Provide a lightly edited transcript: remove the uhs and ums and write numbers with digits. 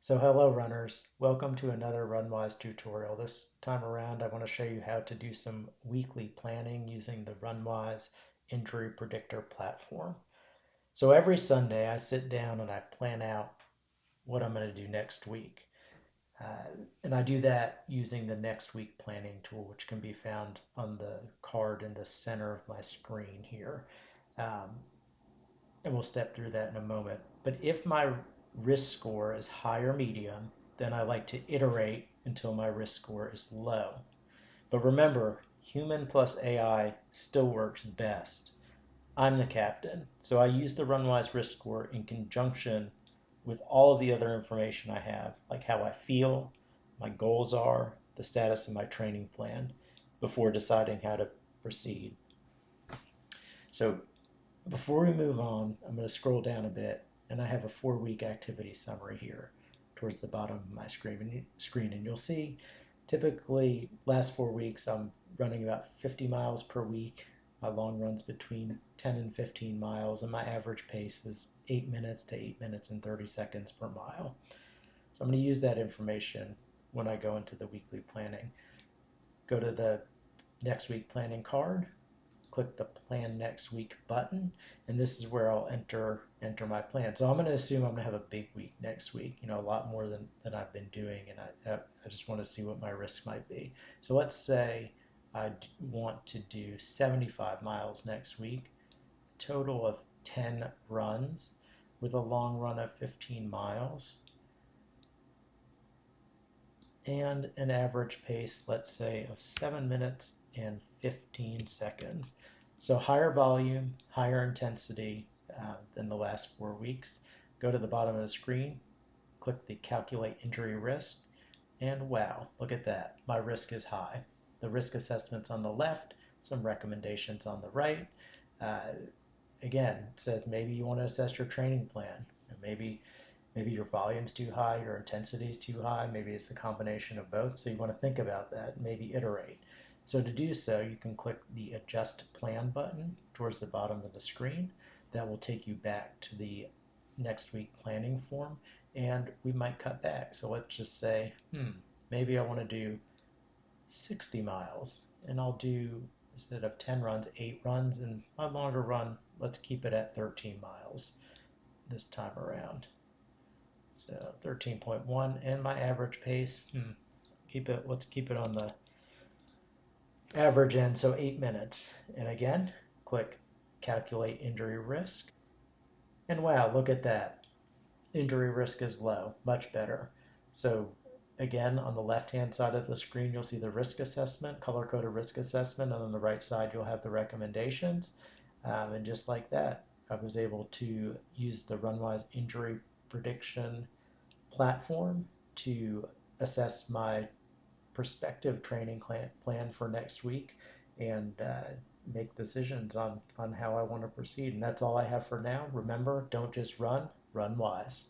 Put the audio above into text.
So hello runners, welcome to another RunWise tutorial. This time around I want to show you how to do some weekly planning using the RunWise injury predictor platform. So every Sunday I sit down and I plan out what I'm going to do next week. And I do that using the next week planning tool, which can be found on the card in the center of my screen here. Um, and we'll step through that in a moment. But if my risk score is high or medium, then I like to iterate until my risk score is low. But remember, human plus AI still works best. I'm the captain, so I use the RunWise risk score in conjunction with all of the other information I have, like how I feel, my goals are, the status of my training plan, before deciding how to proceed. So before we move on, I'm going to scroll down a bit, and I have a 4-week activity summary here towards the bottom of my screen. And you'll see typically last 4 weeks I'm running about 50 miles per week. My long runs between 10 and 15 miles, and my average pace is 8 minutes to 8 minutes and 30 seconds per mile. So I'm going to use that information when I go into the weekly planning. Go to the next week planning card, click the plan next week button, and this is where I'll enter my plan. So I'm going to assume I'm going to have a big week next week, a lot more than I've been doing, and I just want to see what my risk might be. So let's say I want to do 75 miles next week, total of 10 runs with a long run of 15 miles and an average pace, let's say, of 7 minutes and 15 seconds. So higher volume, higher intensity than the last 4 weeks. Go to the bottom of the screen, click the calculate injury risk, and wow, look at that. My risk is high. The risk assessment's on the left, some recommendations on the right. Again, it says maybe you want to assess your training plan. Maybe your volume's too high, your intensity is too high, maybe it's a combination of both, so you want to think about that, maybe iterate. So to do so, you can click the Adjust Plan button towards the bottom of the screen. That will take you back to the next week planning form, and we might cut back. So let's just say, maybe I want to do 60 miles, and I'll do, instead of 10 runs, 8 runs, and my longer run, let's keep it at 13 miles this time around. So 13.1, and my average pace, let's keep it on the average end, so 8 minutes. And again, click calculate injury risk. And wow, look at that. Injury risk is low, much better. So again, on the left-hand side of the screen, you'll see the risk assessment, color-coded risk assessment, and on the right side, you'll have the recommendations. And just like that, I was able to use the RunWise injury prediction platform to assess my prospective training plan for next week and make decisions on how I want to proceed. And that's all I have for now. Remember, don't just run, run wise.